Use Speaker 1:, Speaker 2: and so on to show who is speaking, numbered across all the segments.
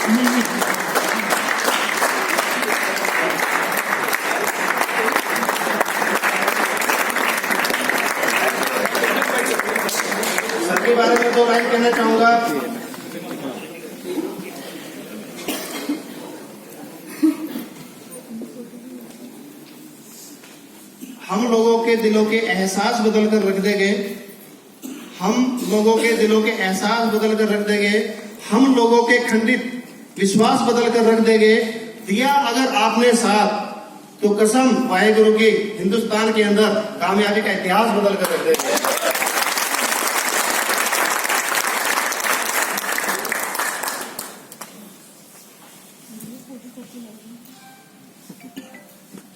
Speaker 1: सबके बारे में 2 लाइन कहना चाहूंगा। हम लोगों के दिलों के एहसास बदल कर रख देंगे, हम लोगों के दिलों के एहसास बदल कर रख देंगे, हम लोगों के खंडित विश्वास बदल कर रख देंगे। दिया अगर आपने साथ तो कसम वाहेगुरु की, हिंदुस्तान के अंदर कामयाबी का इतिहास बदल कर रख देंगे।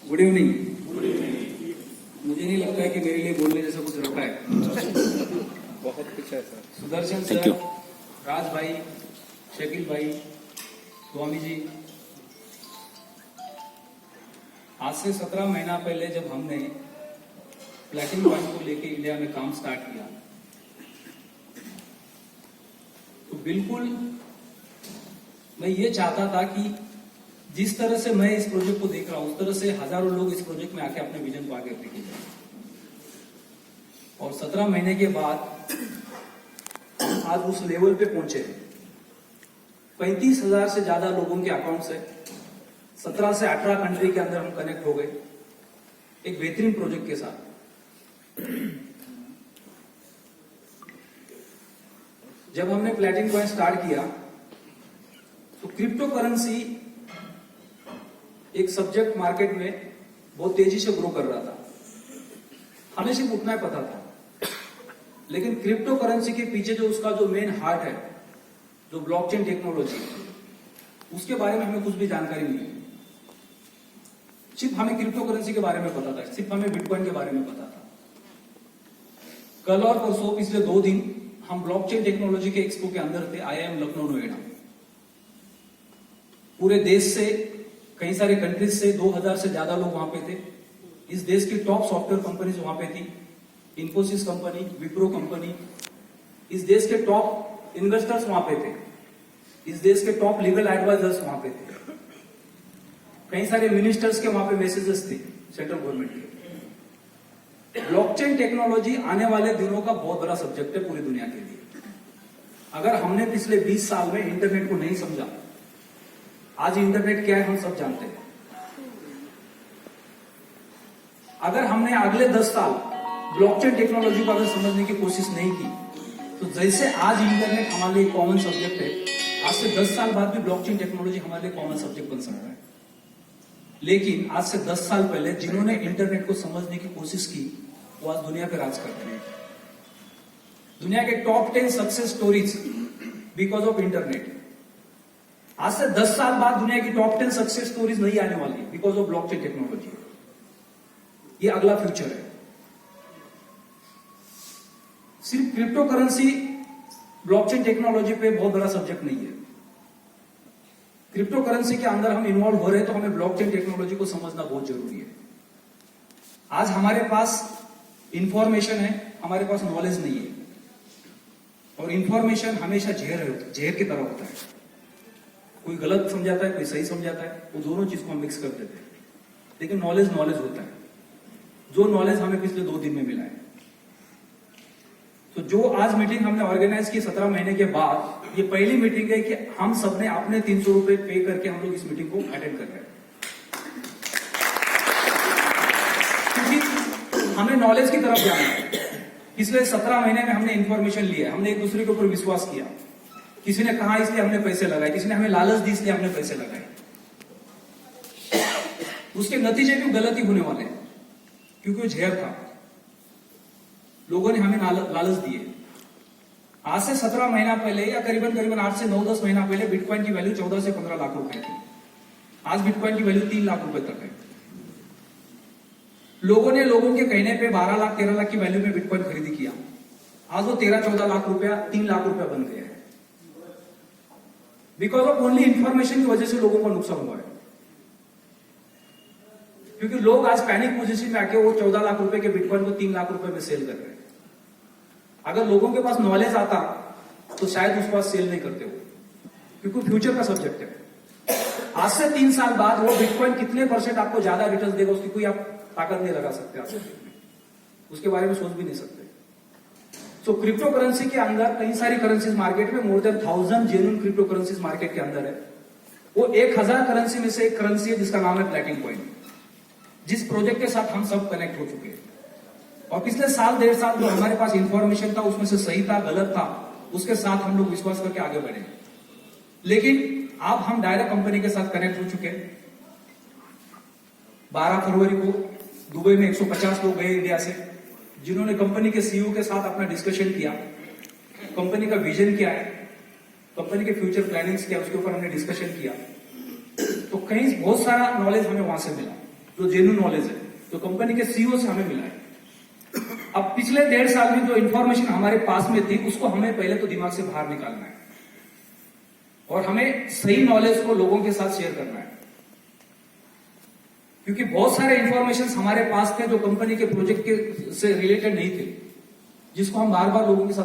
Speaker 2: Good evening. मुझे नहीं लगता है कि मेरे लिए बोलने जैसा कुछ रखा है।
Speaker 3: बहुत कुछ है सर।
Speaker 2: सुदर्शन सर, राज भाई, शकील भाई, स्वामी जी, आज से 17 महीना पहले जब हमने प्लैटिनम कॉइन को लेके इंडिया में काम स्टार्ट किया तो बिल्कुल मैं ये चाहता था कि जिस तरह से मैं इस प्रोजेक्ट को देख रहा हूं उस तरह से हजारों लोग इस प्रोजेक्ट में आके अपने विजन को आगे लेके जाए। और 17 महीने के बाद आज उस लेवल पे पहुंचे। 35,000 से ज्यादा लोगों के अकाउंट से 17 से 18 कंट्री के अंदर हम कनेक्ट हो गए एक बेहतरीन प्रोजेक्ट के साथ। जब हमने प्लैटिनम कॉइन स्टार्ट किया तो क्रिप्टो करेंसी एक सब्जेक्ट मार्केट में बहुत तेजी से ग्रो कर रहा था। हमें सिर्फ उतना ही पता था, लेकिन क्रिप्टो करेंसी के पीछे जो उसका जो मेन हार्ट है, जो ब्लॉकचेन टेक्नोलॉजी, उसके बारे में हमें कुछ भी जानकारी नहीं है। सिर्फ हमें क्रिप्टो करेंसी के बारे में पता था, सिर्फ हमें बिटकॉइन के बारे में पता था। कल और परसों पिछले 2 दिन हम ब्लॉकचेन टेक्नोलॉजी के एक्सपो के अंदर थे, IIM लखनऊ नोएडा। पूरे देश से, कई सारे कंट्रीज से 2000 से ज्यादा लोग वहां पे थे। इस देश की टॉप सॉफ्टवेयर कंपनीज वहां पे थी, इन्फोसिस कंपनी, विप्रो कंपनी। इस देश के टॉप इन्वेस्टर्स वहां पे थे, इस देश के टॉप लीगल एडवाइजर्स वहां पे थे, कई सारे मिनिस्टर्स के वहां पे मैसेजेस थे सेंट्रल गवर्नमेंट के। ब्लॉकचेन टेक्नोलॉजी आने वाले दिनों का बहुत बड़ा सब्जेक्ट है पूरी दुनिया के लिए। अगर हमने पिछले 20 साल में इंटरनेट को नहीं समझा, आज इंटरनेट क्या है हम सब जानते हैं। अगर हमने अगले 10 साल ब्लॉकचेन टेक्नोलॉजी को अगर समझने की कोशिश नहीं की तो जैसे आज इंटरनेट हमारे लिए कॉमन सब्जेक्ट है, आज से 10 साल बाद भी ब्लॉकचेन टेक्नोलॉजी हमारे लिए कॉमन सब्जेक्ट बन सकता है। लेकिन आज से 10 साल पहले जिन्होंने इंटरनेट को समझने की कोशिश की वो आज दुनिया पे राज करते हैं। दुनिया के top 10 success stories because of internet. आज से 10 साल बाद दुनिया की टॉप 10 सक्सेस स्टोरीज नहीं आने वाली बिकॉज ऑफ ब्लॉकचेन टेक्नोलॉजी। ये अगला फ्यूचर है। सिर्फ क्रिप्टो करेंसी ब्लॉकचेन टेक्नोलॉजी पे बहुत बड़ा सब्जेक्ट नहीं है। क्रिप्टो करेंसी के अंदर हम इन्वॉल्व हो रहे हैं तो हमें ब्लॉकचेन टेक्नोलॉजी को समझना बहुत जरूरी है। आज हमारे पास इंफॉर्मेशन है, हमारे पास नॉलेज नहीं है। और इंफॉर्मेशन हमेशा जहर की तरह होता है। कोई गलत समझाता है, कोई सही समझाता है, वो दोनों चीज को हम मिक्स कर देते हैं। लेकिन नॉलेज होता है, जो नॉलेज हमें पिछले 2 दिन में मिला है। तो जो आज मीटिंग हमने ऑर्गेनाइज की 17 महीने के बाद, ये पहली मीटिंग है कि हम सबने अपने 300 रुपए पे करके हम लोग इस मीटिंग को अटेंड कर रहे हैं। क्योंकि हमें नॉलेज की तरफ जाना है। पिछले 17 महीने में हमने इंफॉर्मेशन लिया, हमने एक दूसरे के ऊपर विश्वास किया। किसी ने कहा इसलिए हमने पैसे लगाए, किसी ने हमें लालच दी इसलिए हमने पैसे लगाए। उसके नतीजे भी गलत ही होने वाले हैं, क्योंकि वो जहर था। लोगों ने हमें लालच दिए। आज से 17 महीना पहले या करीबन 8 से 9-10 महीना पहले बिटकॉइन की वैल्यू 14 से 15 लाख रुपए थी। आज बिटकॉइन की वैल्यू 3 लाख रुपए तक है। लोगों ने लोगों के कहने पे 12 लाख 13 लाख की वैल्यू में बिटकॉइन खरीदी किया। आज वो 13-14 लाख रुपया 3 लाख रुपया बन गया है। बिकॉज ऑफ ओनली इंफॉर्मेशन की वजह से लोगों को नुकसान हुआ है। क्योंकि लोग आज पैनिक पोजीशन में आके वो 14 लाख रुपए के बिटकॉइन को 3 लाख रुपए में सेल कर रहे हैं। अगर लोगों के पास नॉलेज आता तो शायद उसके पास सेल नहीं करते हो। क्योंकि फ्यूचर का सब्जेक्ट है। आज से 3 साल बाद वो बिटकॉइन कितने % आपको ज्यादा रिटर्न देगा उसकी कोई आप ताकत नहीं लगा सकते, आज से उसके बारे में सोच भी नहीं सकते। सो क्रिप्टो करेंसी के अंदर कई सारी करेंसीज मार्केट में, more than 1000 genuine crypto currencies market के अंदर है। वो 1000 करेंसी में से एक करेंसी है जिसका नाम है प्लैटिन कॉइन, जिस प्रोजेक्ट के साथ हम सब कनेक्ट हो चुके हैं। और पिछले साल 1.5 साल जो हमारे पास इंफॉर्मेशन था उसमें से सही था गलत था, उसके साथ हम लोग विश्वास करके आगे बढ़े। लेकिन अब हम डायरेक्ट कंपनी के साथ कनेक्ट हो चुके हैं। 12 फरवरी को दुबई में 150 लोग गए इंडिया से, जिन्होंने कंपनी के सीईओ के साथ अपना डिस्कशन किया, कंपनी का विजन क्या है, कंपनी के फ्यूचर प्लानिंग्स क्या है, उसके ऊपर हमने डिस्कशन किया। तो कहीं बहुत सारा नॉलेज हमें वहां से मिला, जो जेन्युइन नॉलेज है, जो कंपनी के सीईओ से हमें मिला है। अब पिछले 1.5 साल में जो इंफॉर्मेशन हमारे पास में थी उसको हमें पहले तो दिमाग से बाहर निकालना है और हमें सही नॉलेज को लोगों के साथ शेयर करना है। क्योंकि बहुत सारे इंफॉर्मेशन हमारे पास थे जो कंपनी के प्रोजेक्ट के से रिलेटेड नहीं थे, जिसको हम बार बार लोगों के साथ